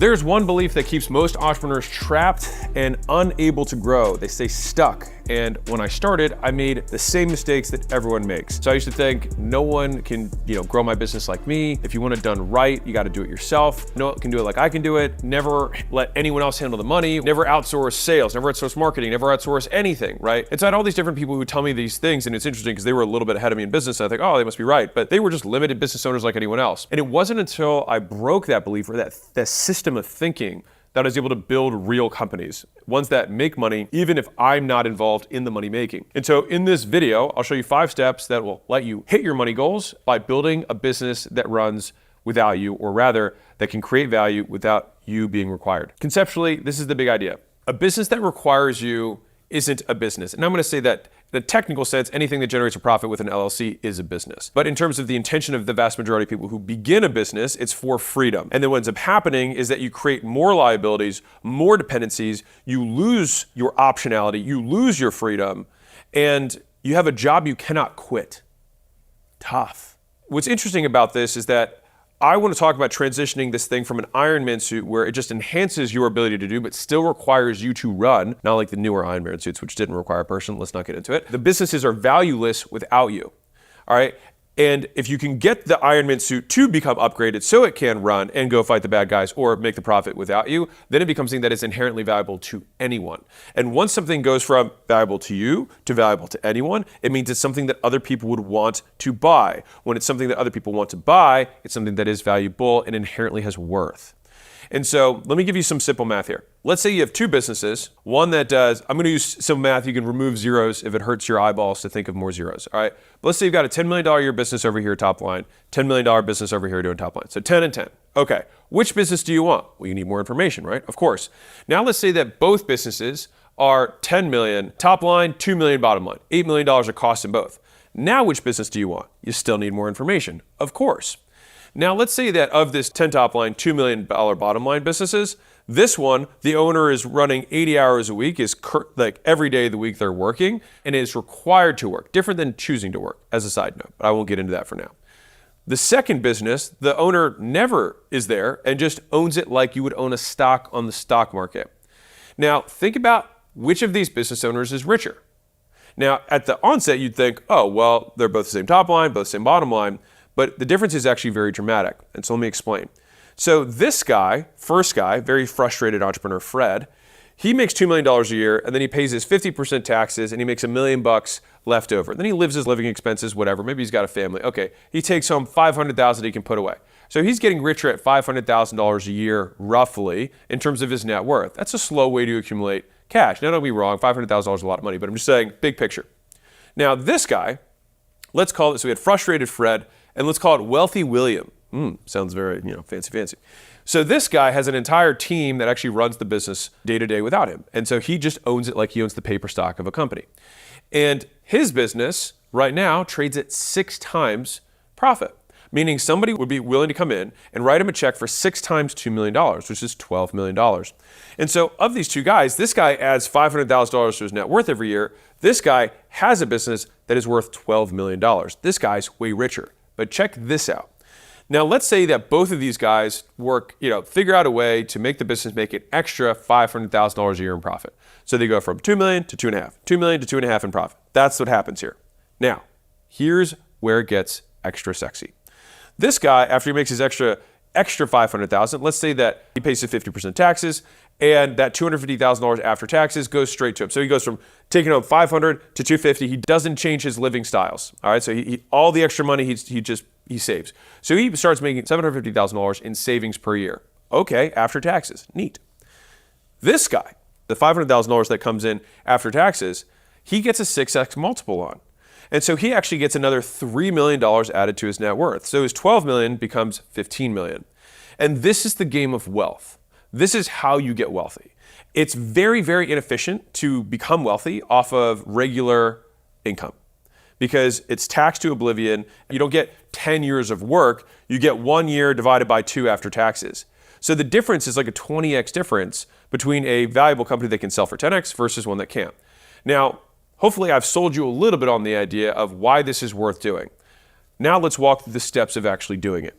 There's one belief that keeps most entrepreneurs trapped and unable to grow. They stay stuck. And when I started, I made the same mistakes that everyone makes. So I used to think no one can, grow my business like me. If you want it done right, you got to do it yourself. No one can do it like I can do it. Never let anyone else handle the money. Never outsource sales, never outsource marketing, never outsource anything, right? And so I had all these different people who tell me these things, and it's interesting because they were a little bit ahead of me in business. And I think, oh, they must be right. But they were just limited business owners like anyone else. And it wasn't until I broke that belief or that system of thinking that I was able to build real companies, ones that make money, even if I'm not involved in the money making. And so in this video, I'll show you 5 steps that will let you hit your money goals by building a business that runs without you, or rather, that can create value without you being required. Conceptually, this is the big idea. A business that requires you isn't a business. And I'm gonna say that in the technical sense, anything that generates a profit with an LLC is a business. But in terms of the intention of the vast majority of people who begin a business, it's for freedom. And then what ends up happening is that you create more liabilities, more dependencies, you lose your optionality, you lose your freedom, and you have a job you cannot quit. Tough. What's interesting about this is that I want to talk about transitioning this thing from an Ironman suit where it just enhances your ability to do, but still requires you to run, not like the newer Ironman suits, which didn't require a person. Let's not get into it. The businesses are valueless without you, all right? And if you can get the Ironman suit to become upgraded so it can run and go fight the bad guys or make the profit without you, then it becomes something that is inherently valuable to anyone. And once something goes from valuable to you to valuable to anyone, it means it's something that other people would want to buy. When it's something that other people want to buy, it's something that is valuable and inherently has worth. And so let me give you some simple math here. Let's say you have 2 businesses, one that does, I'm gonna use simple math, you can remove zeros if it hurts your eyeballs to think of more zeros, all right? But let's say you've got a $10 million a year business over here, top line, $10 million business over here doing top line. So 10 and 10. Okay, which business do you want? Well, you need more information, right? Of course. Now let's say that both businesses are 10 million top line, 2 million bottom line, $8 million of cost in both. Now which business do you want? You still need more information, of course. Now, let's say that of this 10 top line, $2 million bottom line businesses, this one, the owner is running 80 hours a week, is like every day of the week they're working, and is required to work, different than choosing to work, as a side note, but I won't get into that for now. The second business, the owner never is there and just owns it like you would own a stock on the stock market. Now, think about which of these business owners is richer. Now, at the onset, you'd think, oh, well, they're both the same top line, both the same bottom line. But the difference is actually very dramatic. And so let me explain. So this guy, first guy, very frustrated entrepreneur, Fred, he makes $2 million a year, and then he pays his 50% taxes, and he makes $1 million left over. Then he lives his living expenses, whatever. Maybe he's got a family. Okay, he takes home $500,000 he can put away. So he's getting richer at $500,000 a year, roughly, in terms of his net worth. That's a slow way to accumulate cash. Now, don't be wrong, $500,000 is a lot of money, but I'm just saying, big picture. Now, this guy, let's call it, so we had frustrated Fred, and let's call it Wealthy William. Sounds very, fancy. So this guy has an entire team that actually runs the business day to day without him. And so he just owns it like he owns the paper stock of a company. And his business right now trades at 6 times profit, meaning somebody would be willing to come in and write him a check for 6 times $2 million, which is $12 million. And so of these 2 guys, this guy adds $500,000 to his net worth every year. This guy has a business that is worth $12 million. This guy's way richer. But check this out. Now, let's say that both of these guys work, figure out a way to make the business make an extra $500,000 a year in profit. So they go from 2 million to 2.5, 2 million to 2.5 in profit. That's what happens here. Now, here's where it gets extra sexy. This guy, after he makes his extra $500,000, let's say that he pays his 50% taxes, and that $250,000 after taxes goes straight to him. So he goes from taking home $500 to $250. He doesn't change his living styles. All right, so he all the extra money he saves. So he starts making $750,000 in savings per year. Okay, after taxes, neat. This guy, the $500,000 that comes in after taxes, he gets a 6x multiple on. And so he actually gets another $3 million added to his net worth. So his $12 million becomes $15 million. And this is the game of wealth. This is how you get wealthy. It's very, very inefficient to become wealthy off of regular income because it's taxed to oblivion. You don't get 10 years of work. You get 1 year divided by 2 after taxes. So the difference is like a 20x difference between a valuable company that can sell for 10x versus one that can't. Now, hopefully I've sold you a little bit on the idea of why this is worth doing. Now let's walk through the steps of actually doing it.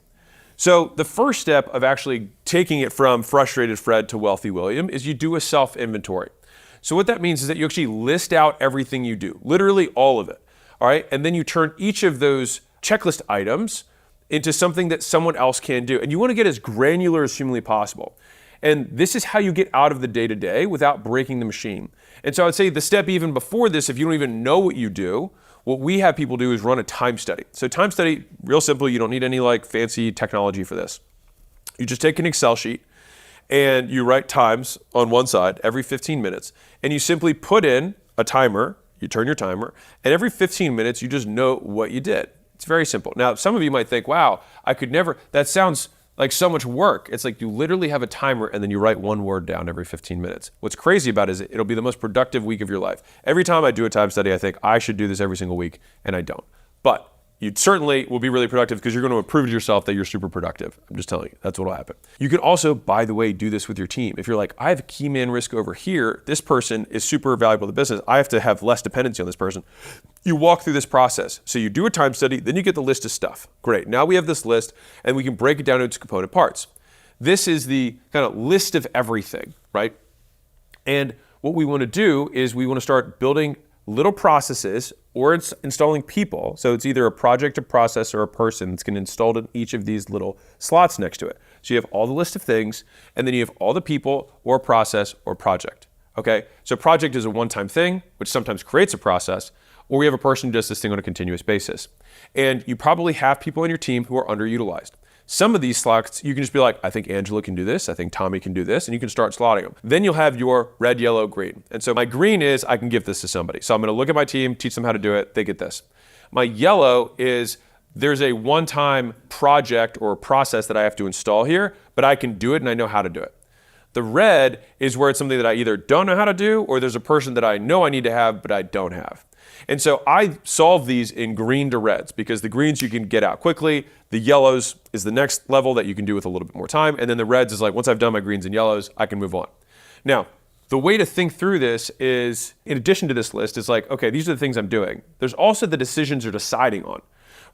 So the first step of actually taking it from frustrated Fred to wealthy William is you do a self-inventory. So what that means is that you actually list out everything you do, literally all of it, all right? And then you turn each of those checklist items into something that someone else can do. And you want to get as granular as humanly possible. And this is how you get out of the day-to-day without breaking the machine. And so I would say the step even before this, if you don't even know what you do, what we have people do is run a time study. So time study, real simple, you don't need any like fancy technology for this. You just take an Excel sheet and you write times on one side every 15 minutes, and you simply put in a timer, you turn your timer, and every 15 minutes you just note what you did. It's very simple. Now, some of you might think, wow, I could never, that sounds like so much work. It's like you literally have a timer and then you write one word down every 15 minutes. What's crazy about it is it'll be the most productive week of your life. Every time I do a time study, I think I should do this every single week, and I don't. But you certainly will be really productive because you're going to prove to yourself that you're super productive. I'm just telling you, that's what will happen. You can also, by the way, do this with your team. If you're like, I have a key man risk over here, this person is super valuable to the business, I have to have less dependency on this person. You walk through this process. So you do a time study, then you get the list of stuff. Great, now we have this list and we can break it down into component parts. This is the kind of list of everything, right? And what we want to do is we want to start building little processes or it's installing people. So it's either a project, a process, or a person that's going to install in each of these little slots next to it. So you have all the list of things, and then you have all the people or process or project. Okay, so project is a one-time thing, which sometimes creates a process, or we have a person who does this thing on a continuous basis. And you probably have people on your team who are underutilized. Some of these slots, you can just be like, I think Angela can do this, I think Tommy can do this, and you can start slotting them. Then you'll have your red, yellow, green. And so my green is I can give this to somebody. So I'm gonna look at my team, teach them how to do it, they get this. My yellow is there's a one-time project or process that I have to install here, but I can do it and I know how to do it. The red is where it's something that I either don't know how to do or there's a person that I know I need to have, but I don't have. And so I solve these in green to reds because the greens you can get out quickly. The yellows is the next level that you can do with a little bit more time. And then the reds is like, once I've done my greens and yellows, I can move on. Now, the way to think through this is, in addition to this list, is like, okay, these are the things I'm doing. There's also the decisions you're deciding on,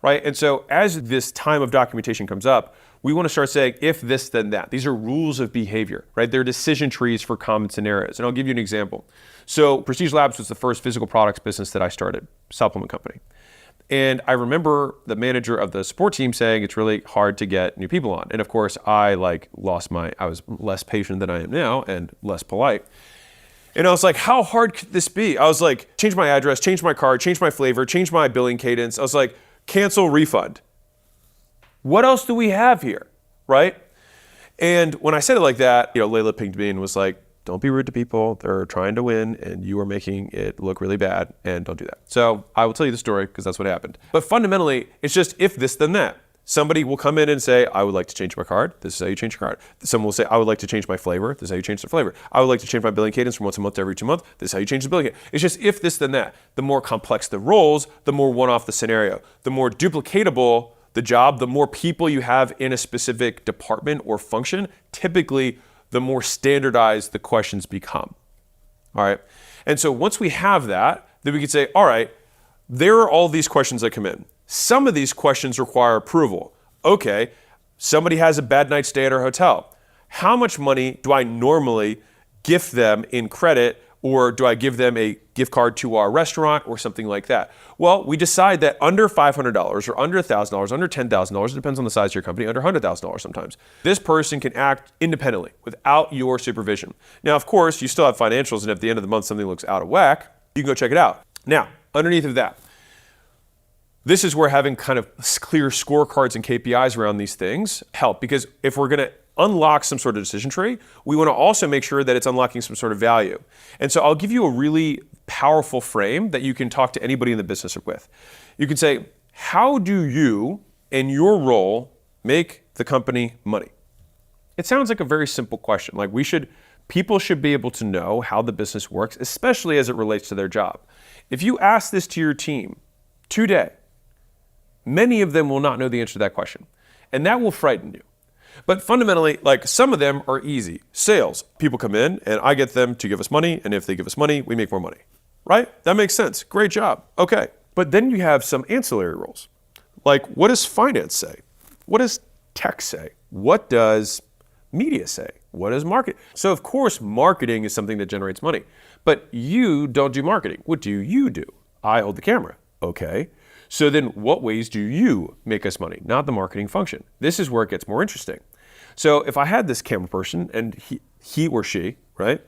right? And so as this time of documentation comes up, we want to start saying, if this, then that. These are rules of behavior, right? They're decision trees for common scenarios. And I'll give you an example. So Prestige Labs was the first physical products business that I started, supplement company. And I remember the manager of the support team saying it's really hard to get new people on. And of course, I was less patient than I am now and less polite. And I was like, how hard could this be? I was like, change my address, change my card, change my flavor, change my billing cadence. I was like, cancel, refund. What else do we have here, right? And when I said it like that, Layla pinged me and was like, don't be rude to people. They're trying to win and you are making it look really bad, and don't do that. So I will tell you the story because that's what happened. But fundamentally, it's just if this, then that. Somebody will come in and say, I would like to change my card. This is how you change your card. Someone will say, I would like to change my flavor. This is how you change the flavor. I would like to change my billing cadence from once a month to every 2 months. This is how you change the billing cadence. It's just if this, then that. The more complex the roles, the more one-off the scenario. The more duplicatable the job, the more people you have in a specific department or function, typically the more standardized the questions become. All right. And so once we have that, then we can say, all right, there are all these questions that come in. Some of these questions require approval. Okay, somebody has a bad night stay at our hotel. How much money do I normally gift them in credit, or do I give them a gift card to our restaurant or something like that? Well, we decide that under $500 or under $1,000, under $10,000, it depends on the size of your company, under $100,000 sometimes, this person can act independently without your supervision. Now, of course, you still have financials, and if at the end of the month something looks out of whack, you can go check it out. Now, underneath of that, this is where having kind of clear scorecards and KPIs around these things help, because if we're going to unlock some sort of decision tree, we want to also make sure that it's unlocking some sort of value. And so I'll give you a really powerful frame that you can talk to anybody in the business with. You can say, how do you, in your role, make the company money? It sounds like a very simple question. Like people should be able to know how the business works, especially as it relates to their job. If you ask this to your team today, many of them will not know the answer to that question. And that will frighten you. But fundamentally, like some of them are easy. Sales, people come in and I get them to give us money. And if they give us money, we make more money, right? That makes sense. Great job. Okay. But then you have some ancillary roles. Like what does finance say? What does tech say? What does media say? What does marketing? So of course, marketing is something that generates money, but you don't do marketing. What do you do? I hold the camera. Okay. So then what ways do you make us money? Not the marketing function. This is where it gets more interesting. So if I had this camera person and he or she, right?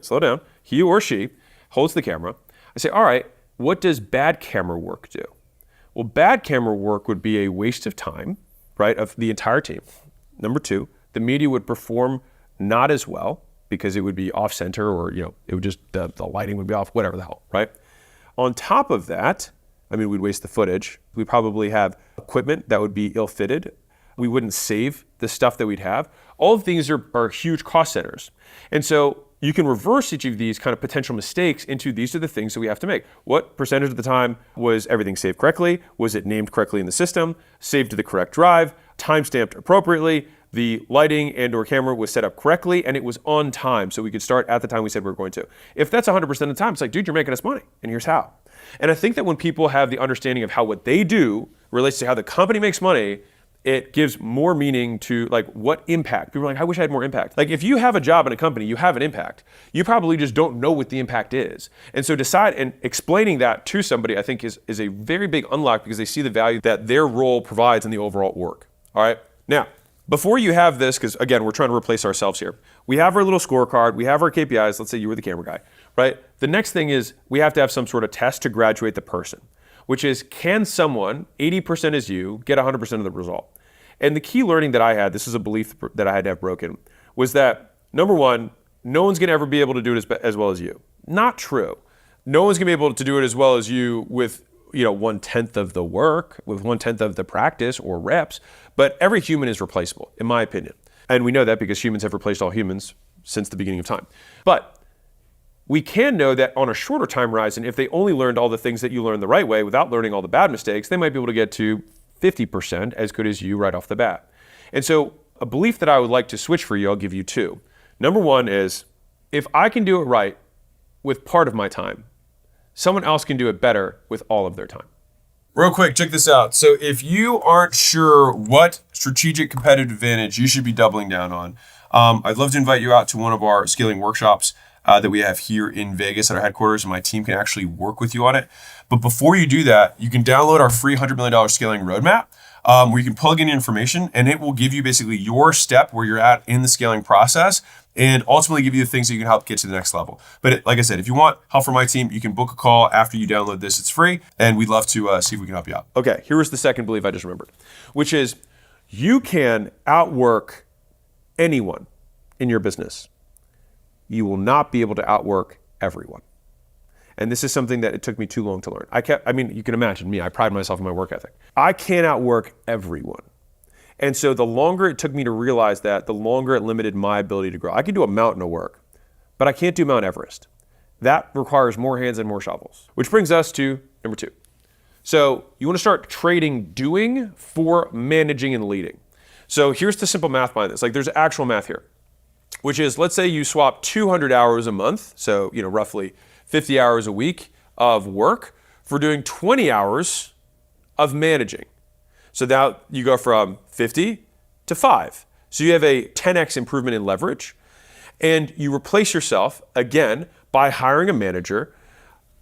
Slow down. He or she holds the camera. I say, all right, what does bad camera work do? Well, bad camera work would be a waste of time, right, of the entire team. Number two, the media would perform not as well because it would be off center, or, it would just, the lighting would be off, whatever the hell, right? On top of that, we'd waste the footage. We'd probably have equipment that would be ill-fitted. We wouldn't save the stuff that we'd have. All of these are huge cost centers. And so you can reverse each of these kind of potential mistakes into these are the things that we have to make. What percentage of the time was everything saved correctly? Was it named correctly in the system? Saved to the correct drive? Time-stamped appropriately? The lighting and or camera was set up correctly and it was on time so we could start at the time we said we were going to. If that's 100% of the time, it's like, dude, you're making us money and here's how. And I think that when people have the understanding of how what they do relates to how the company makes money, it gives more meaning to like what impact. People are like, I wish I had more impact. Like if you have a job in a company, you have an impact. You probably just don't know what the impact is. And so decide and explaining that to somebody, I think is a very big unlock because they see the value that their role provides in the overall work. All right. Now, before you have this, because again, we're trying to replace ourselves here. We have our little scorecard. We have our KPIs. Let's say you were the camera guy, right? The next thing is we have to have some sort of test to graduate the person, which is can someone, 80% is you, get 100% of the result? And the key learning that I had, this is a belief that I had to have broken, was that number one, no one's going to ever be able to do it as well as you. Not true. No one's going to be able to do it as well as you with 1/10 of the work, with 1/10 of the practice or reps, but every human is replaceable, in my opinion. And we know that because humans have replaced all humans since the beginning of time. But we can know that on a shorter time horizon, if they only learned all the things that you learned the right way without learning all the bad mistakes, they might be able to get to 50% as good as you right off the bat. And so a belief that I would like to switch for you, I'll give you two. Number one is, if I can do it right with part of my time, someone else can do it better with all of their time. Real quick, check this out. So if you aren't sure what strategic competitive advantage you should be doubling down on, I'd love to invite you out to one of our scaling workshops that we have here in Vegas at our headquarters, and my team can actually work with you on it. But before you do that, you can download our free $100 million scaling roadmap, where you can plug in information and it will give you basically your step where you're at in the scaling process and ultimately give you the things that you can help get to the next level. But like I said, if you want help from my team, you can book a call after you download this. It's free, and we'd love to see if we can help you out. Okay, here's the second belief I just remembered, which is you can outwork anyone in your business. You will not be able to outwork everyone. And this is something that it took me too long to learn. You can imagine me, I pride myself in my work ethic. I can't outwork everyone. And so the longer it took me to realize that, the longer it limited my ability to grow. I can do a mountain of work, but I can't do Mount Everest. That requires more hands and more shovels, which brings us to number two. So you want to start trading doing for managing and leading. So here's the simple math behind this. Like there's actual math here, which is, let's say you swap 200 hours a month, so roughly 50 hours a week of work for doing 20 hours of managing. So now you go from 50 to 5. So you have a 10x improvement in leverage, and you replace yourself again by hiring a manager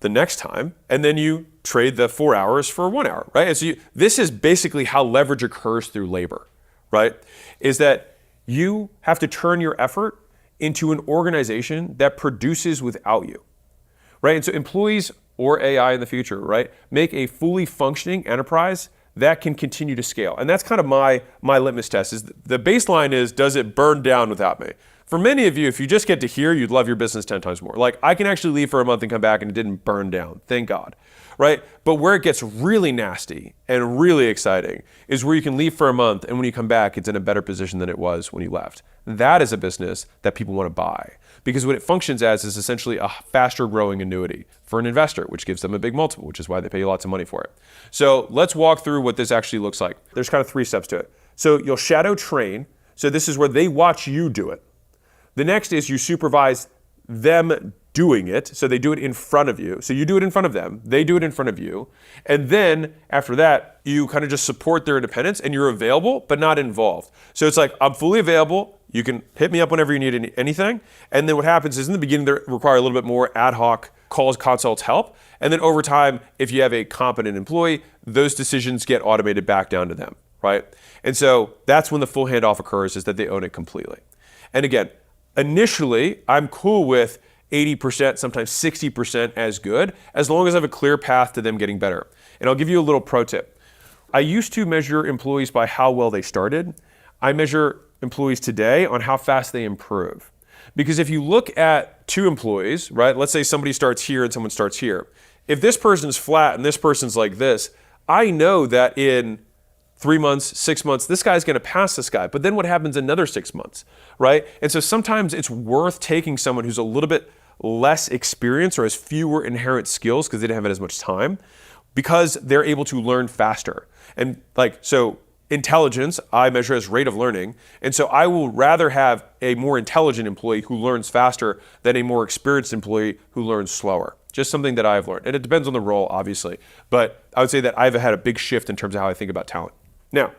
the next time, and then you trade the 4 hours for 1 hour, right? And so this is basically how leverage occurs through labor, right? Is that you have to turn your effort into an organization that produces without you, right? And so employees or AI in the future, right, make a fully functioning enterprise that can continue to scale. And that's kind of my litmus test is the baseline is, does it burn down without me? For many of you, if you just get to here, you'd love your business 10 times more. Like I can actually leave for a month and come back and it didn't burn down, thank God, right? But where it gets really nasty and really exciting is where you can leave for a month and when you come back, it's in a better position than it was when you left. That is a business that people want to buy because what it functions as is essentially a faster growing annuity for an investor, which gives them a big multiple, which is why they pay you lots of money for it. So let's walk through what this actually looks like. There's kind of 3 steps to it. So you'll shadow train. So this is where they watch you do it. The next is you supervise them doing it. So they do it in front of you. So you do it in front of them. They do it in front of you. And then after that, you kind of just support their independence and you're available, but not involved. So it's like, I'm fully available. You can hit me up whenever you need anything. And then what happens is in the beginning, they require a little bit more ad hoc calls, consults, help. And then over time, if you have a competent employee, those decisions get automated back down to them, right? And so that's when the full handoff occurs, is that they own it completely. And again, initially, I'm cool with 80%, sometimes 60% as good, as long as I have a clear path to them getting better. And I'll give you a little pro tip. I used to measure employees by how well they started. I measure employees today on how fast they improve. Because if you look at two employees, right, let's say somebody starts here and someone starts here. If this person's flat and this person's like this, I know that in 3 months, 6 months, this guy's gonna pass this guy. But then what happens another 6 months, right? And so sometimes it's worth taking someone who's a little bit less experienced or has fewer inherent skills because they didn't have as much time, because they're able to learn faster. And so intelligence, I measure as rate of learning. And so I will rather have a more intelligent employee who learns faster than a more experienced employee who learns slower. Just something that I've learned. And it depends on the role, obviously. But I would say that I've had a big shift in terms of how I think about talent. Now,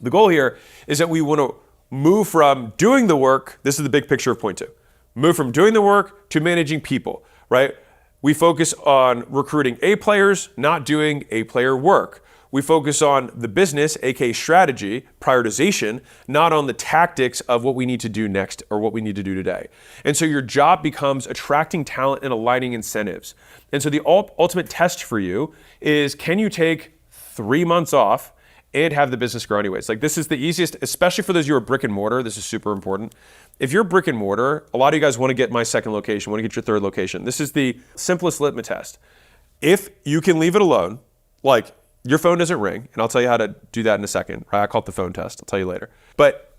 the goal here is that we want to move from doing the work, this is the big picture of point 2, move from doing the work to managing people, right? We focus on recruiting A players, not doing A player work. We focus on the business, aka strategy, prioritization, not on the tactics of what we need to do next or what we need to do today. And so your job becomes attracting talent and aligning incentives. And so the ultimate test for you is, can you take 3 months off and have the business grow anyways? Like, this is the easiest, especially for those of you who are brick and mortar. This is super important. If you're brick and mortar, a lot of you guys want to get my second location, want to get your third location. This is the simplest litmus test. If you can leave it alone, like your phone doesn't ring, and I'll tell you how to do that in a second. Right? I call it the phone test. I'll tell you later. But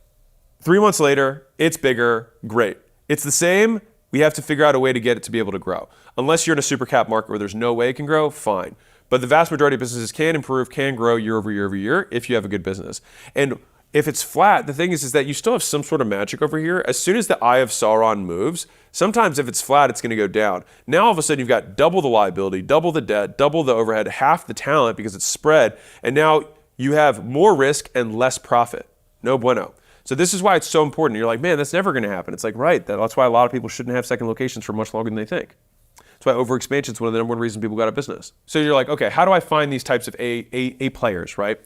3 months later, it's bigger, great. It's the same. We have to figure out a way to get it to be able to grow. Unless you're in a super cap market where there's no way it can grow, fine. But the vast majority of businesses can improve, can grow year over year over year if you have a good business. And if it's flat, the thing is that you still have some sort of magic over here. As soon as the eye of Sauron moves, sometimes if it's flat, it's going to go down. Now all of a sudden you've got double the liability, double the debt, double the overhead, half the talent because it's spread. And now you have more risk and less profit. No bueno. So this is why it's so important. You're like, man, that's never going to happen. It's like, right. That's why a lot of people shouldn't have second locations for much longer than they think. That's why overexpansion is one of the number one reasons people go out of business. So you're like, okay, how do I find these types of A players, right?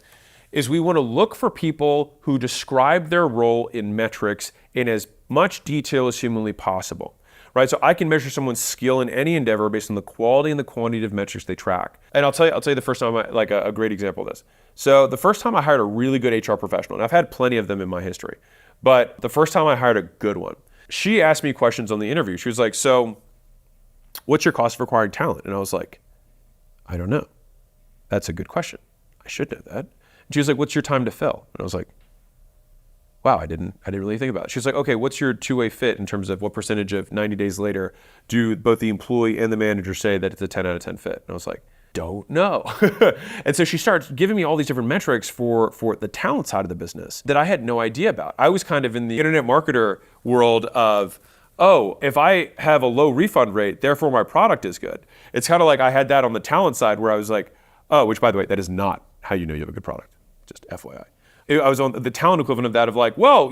Is we want to look for people who describe their role in metrics in as much detail as humanly possible, right? So I can measure someone's skill in any endeavor based on the quality and the quantity of metrics they track. And I'll tell you the first time, a great example of this. So the first time I hired a really good HR professional, and I've had plenty of them in my history, but the first time I hired a good one, she asked me questions on the interview. She was like, so what's your cost of acquiring talent? And I was like, I don't know. That's a good question. I should know that. She was like, what's your time to fill? And I was like, wow, I didn't really think about it. She was like, okay, what's your two-way fit in terms of what percentage of 90 days later do both the employee and the manager say that it's a 10 out of 10 fit? And I was like, don't know. And so she starts giving me all these different metrics for the talent side of the business that I had no idea about. I was kind of in the internet marketer world of, oh, if I have a low refund rate, therefore my product is good. It's kind of like I had that on the talent side where I was like, oh, which by the way, that is not how you know you have a good product. Just FYI. I was on the talent equivalent of that of like, well,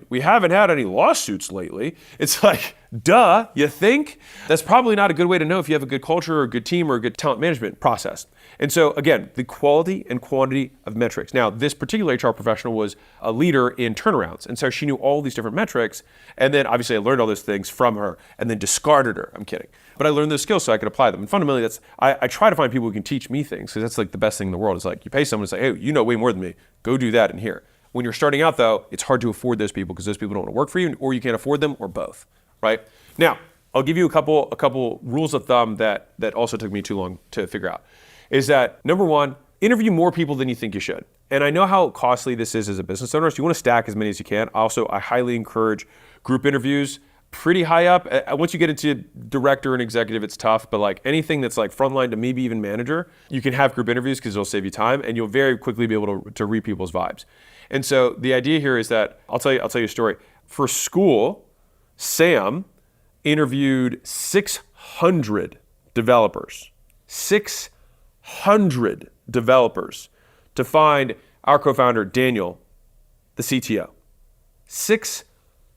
we haven't had any lawsuits lately. It's like, duh, you think? That's probably not a good way to know if you have a good culture or a good team or a good talent management process. And so again, the quality and quantity of metrics. Now, this particular HR professional was a leader in turnarounds. And so she knew all these different metrics. And then obviously I learned all those things from her and then discarded her. I'm kidding. But I learned those skills so I could apply them. And fundamentally, I try to find people who can teach me things because that's like the best thing in the world. It's like you pay someone to say, hey, you know way more than me. Go do that in here. When you're starting out though, it's hard to afford those people because those people don't want to work for you or you can't afford them or both, right? Now, I'll give you a couple rules of thumb that also took me too long to figure out. Is that number one, interview more people than you think you should. And I know how costly this is as a business owner, so you want to stack as many as you can. Also, I highly encourage group interviews pretty high up. Once you get into director and executive, it's tough, but like anything that's like frontline to maybe even manager, you can have group interviews because it'll save you time and you'll very quickly be able to read people's vibes. And so the idea here is that, I'll tell you a story. For school, Sam interviewed 600 developers. 600 developers to find our co-founder, Daniel, the CTO. 600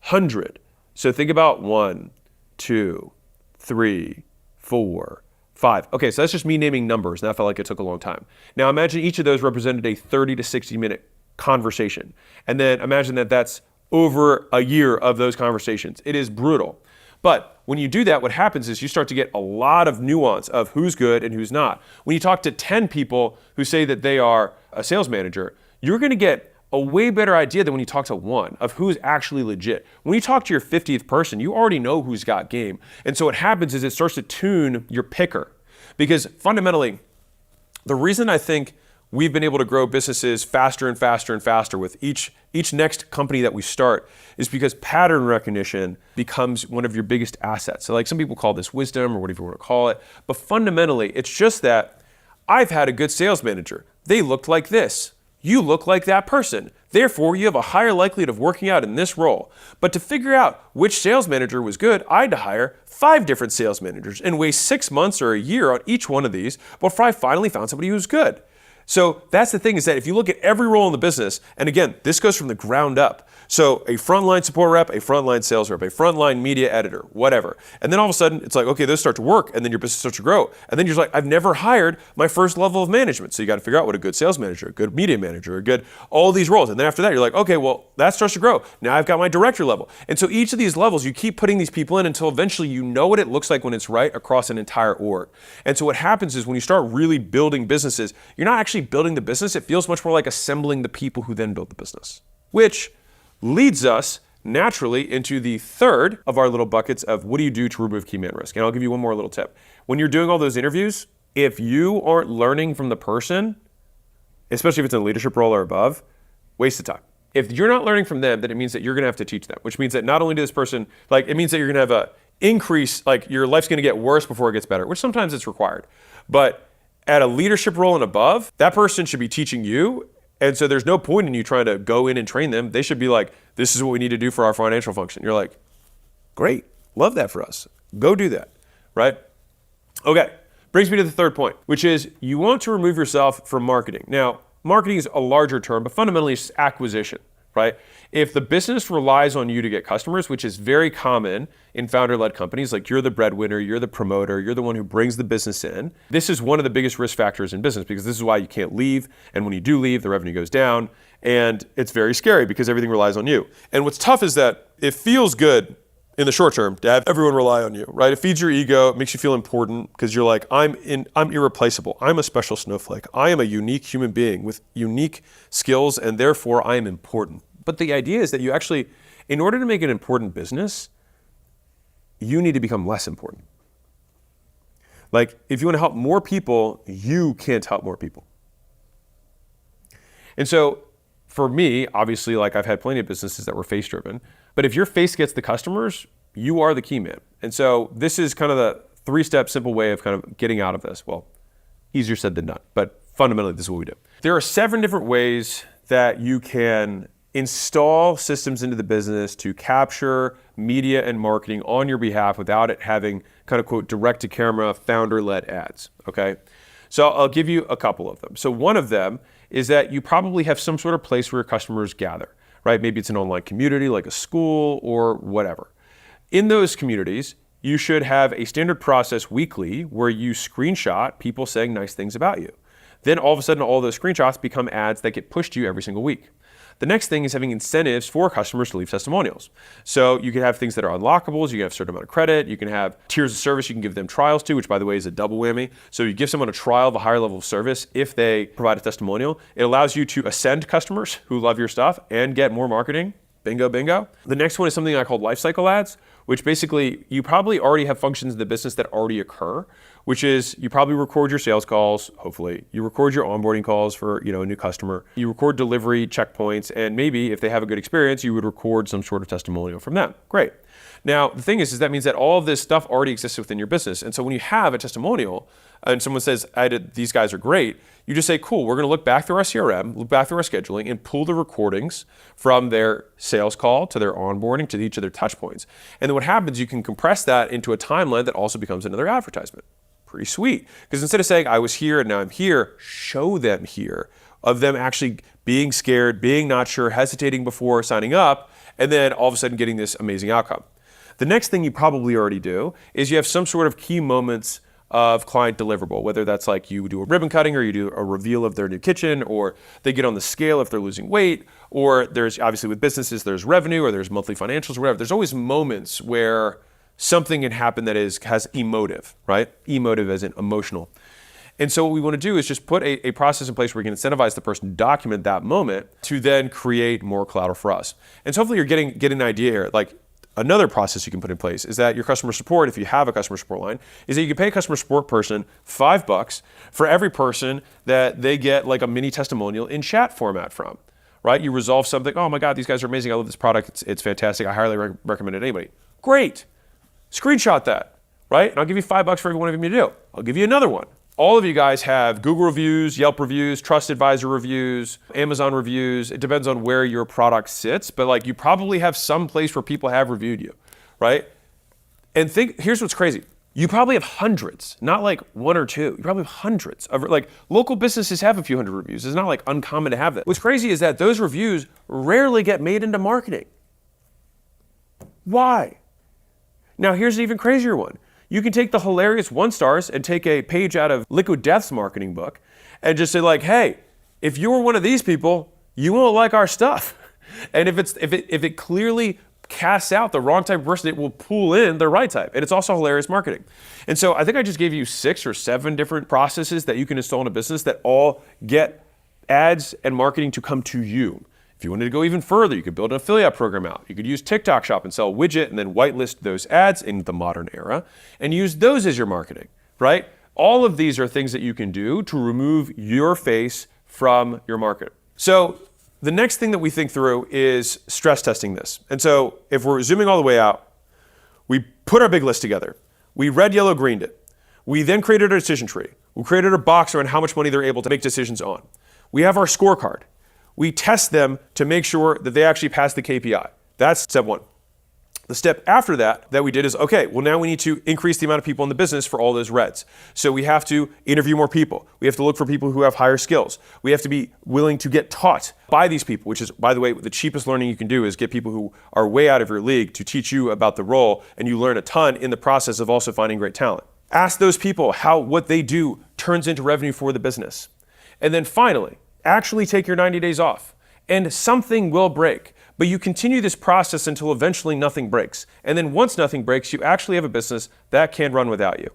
100. So think about 1, 2, 3, 4, 5. Okay, so that's just me naming numbers, and that felt like it took a long time. Now imagine each of those represented a 30 to 60 minute conversation. And then imagine that that's over a year of those conversations. It is brutal. But when you do that, what happens is you start to get a lot of nuance of who's good and who's not. When you talk to 10 people who say that they are a sales manager, you're going to get a way better idea than when you talk to one of who's actually legit. When you talk to your 50th person, you already know who's got game. And so what happens is it starts to tune your picker. Because fundamentally, the reason I think we've been able to grow businesses faster and faster and faster with each next company that we start is because pattern recognition becomes one of your biggest assets. So like some people call this wisdom or whatever you want to call it. But fundamentally, it's just that I've had a good sales manager. They looked like this. You look like that person. Therefore, you have a higher likelihood of working out in this role. But to figure out which sales manager was good, I had to hire 5 different sales managers and waste 6 months or a year on each one of these before I finally found somebody who was good. So that's the thing, is that if you look at every role in the business, and again, this goes from the ground up. So a frontline support rep, a frontline sales rep, a frontline media editor, whatever. And then all of a sudden it's like, okay, those start to work, and then your business starts to grow. And then you're like, I've never hired my first level of management. So you got to figure out what a good sales manager, a good media manager, a good, all these roles. And then after that, you're like, okay, well, that starts to grow. Now I've got my director level. And so each of these levels, you keep putting these people in until eventually you know what it looks like when it's right across an entire org. And so what happens is when you start really building businesses, you're not actually building the business. It feels much more like assembling the people who then build the business, which leads us naturally into the third of our little buckets of what do you do to remove key man risk. And I'll give you one more little tip. When you're doing all those interviews, if you aren't learning from the person, especially if it's in a leadership role or above, waste of time. If you're not learning from them, then it means that you're going to have to teach them, which means that not only does this person, like it means that you're going to have a increase, like your life's going to get worse before it gets better, which sometimes it's required. But at a leadership role and above, that person should be teaching you. And so there's no point in you trying to go in and train them. They should be like, this is what we need to do for our financial function. You're like, great, love that for us. Go do that, right? Okay, brings me to the third point, which is you want to remove yourself from marketing. Now, marketing is a larger term, but fundamentally it's acquisition, right? If the business relies on you to get customers, which is very common in founder-led companies, like you're the breadwinner, you're the promoter, you're the one who brings the business in. This is one of the biggest risk factors in business because this is why you can't leave. And when you do leave, the revenue goes down. And it's very scary because everything relies on you. And what's tough is that it feels good in the short term to have everyone rely on you, right? It feeds your ego, it makes you feel important because you're like, I'm irreplaceable. I'm a special snowflake. I am a unique human being with unique skills, and therefore I am important. But the idea is that you actually, in order to make an important business, you need to become less important. Like, if you want to help more people, you can't help more people. And so, for me, obviously, like I've had plenty of businesses that were face-driven, but if your face gets the customers, you are the key man. And so this is kind of the 3-step simple way of kind of getting out of this. Well, easier said than done, but fundamentally, this is what we do. There are 7 different ways that you can install systems into the business to capture media and marketing on your behalf without it having kind of quote direct-to-camera founder-led ads, okay? So I'll give you a couple of them. So one of them is that you probably have some sort of place where your customers gather, right? Maybe it's an online community like a school or whatever. In those communities, you should have a standard process weekly where you screenshot people saying nice things about you. Then all of a sudden, all those screenshots become ads that get pushed to you every single week. The next thing is having incentives for customers to leave testimonials. So you can have things that are unlockables, you can have a certain amount of credit, you can have tiers of service you can give them trials to, which by the way is a double whammy. So you give someone a trial of a higher level of service if they provide a testimonial. It allows you to ascend customers who love your stuff and get more marketing. Bingo, bingo. The next one is something I call lifecycle ads, which basically you probably already have functions in the business that already occur, which is you probably record your sales calls, hopefully. You record your onboarding calls for a new customer. You record delivery checkpoints, and maybe if they have a good experience, you would record some sort of testimonial from them. Great. Now, the thing is that means that all of this stuff already exists within your business. And so when you have a testimonial and someone says, these guys are great, you just say, cool, we're going to look back through our CRM, look back through our scheduling, and pull the recordings from their sales call to their onboarding to each of their touch points. And then what happens, you can compress that into a timeline that also becomes another advertisement. Pretty sweet. Because instead of saying, I was here and now I'm here, show them here, of them actually being scared, being not sure, hesitating before signing up, and then all of a sudden getting this amazing outcome. The next thing you probably already do is you have some sort of key moments of client deliverable, whether that's like you do a ribbon cutting or you do a reveal of their new kitchen, or they get on the scale if they're losing weight, or there's obviously with businesses, there's revenue or there's monthly financials or whatever. There's always moments where something can happen that has emotive, right? Emotive as in emotional. And so what we want to do is just put a process in place where we can incentivize the person to document that moment to then create more collateral for us. And so hopefully you're getting an idea here. Like, another process you can put in place is that your customer support, if you have a customer support line, is that you can pay a customer support person $5 for every person that they get like a mini testimonial in chat format from, right? You resolve something, oh my God, these guys are amazing. I love this product. It's fantastic. I highly recommend it to anybody. Great. Screenshot that, right? And I'll give you $5 for every one of them you do. I'll give you another one. All of you guys have Google reviews, Yelp reviews, TrustAdvisor reviews, Amazon reviews. It depends on where your product sits, but like you probably have some place where people have reviewed you, right? And here's what's crazy. You probably have hundreds, not like one or two. You probably have hundreds of, like, local businesses have a few hundred reviews. It's not like uncommon to have that. What's crazy is that those reviews rarely get made into marketing. Why? Now here's an even crazier one. You can take the hilarious 1 stars and take a page out of Liquid Death's marketing book and just say like, hey, if you were one of these people, you won't like our stuff. And if it clearly casts out the wrong type of person, it will pull in the right type. And it's also hilarious marketing. And so I think I just gave you 6 or 7 different processes that you can install in a business that all get ads and marketing to come to you. If you wanted to go even further, you could build an affiliate program out. You could use TikTok Shop and sell a widget and then whitelist those ads in the modern era and use those as your marketing, right? All of these are things that you can do to remove your face from your market. So the next thing that we think through is stress testing this. And so if we're zooming all the way out, we put our big list together. We red, yellow, greened it. We then created a decision tree. We created a box around how much money they're able to make decisions on. We have our scorecard. We test them to make sure that they actually pass the KPI. That's step 1. The step after that we did is, okay, well now we need to increase the amount of people in the business for all those reds. So we have to interview more people. We have to look for people who have higher skills. We have to be willing to get taught by these people, which is, by the way, the cheapest learning you can do is get people who are way out of your league to teach you about the role, and you learn a ton in the process of also finding great talent. Ask those people how what they do turns into revenue for the business. And then finally, actually take your 90 days off, and something will break. But you continue this process until eventually nothing breaks. And then once nothing breaks, you actually have a business that can run without you.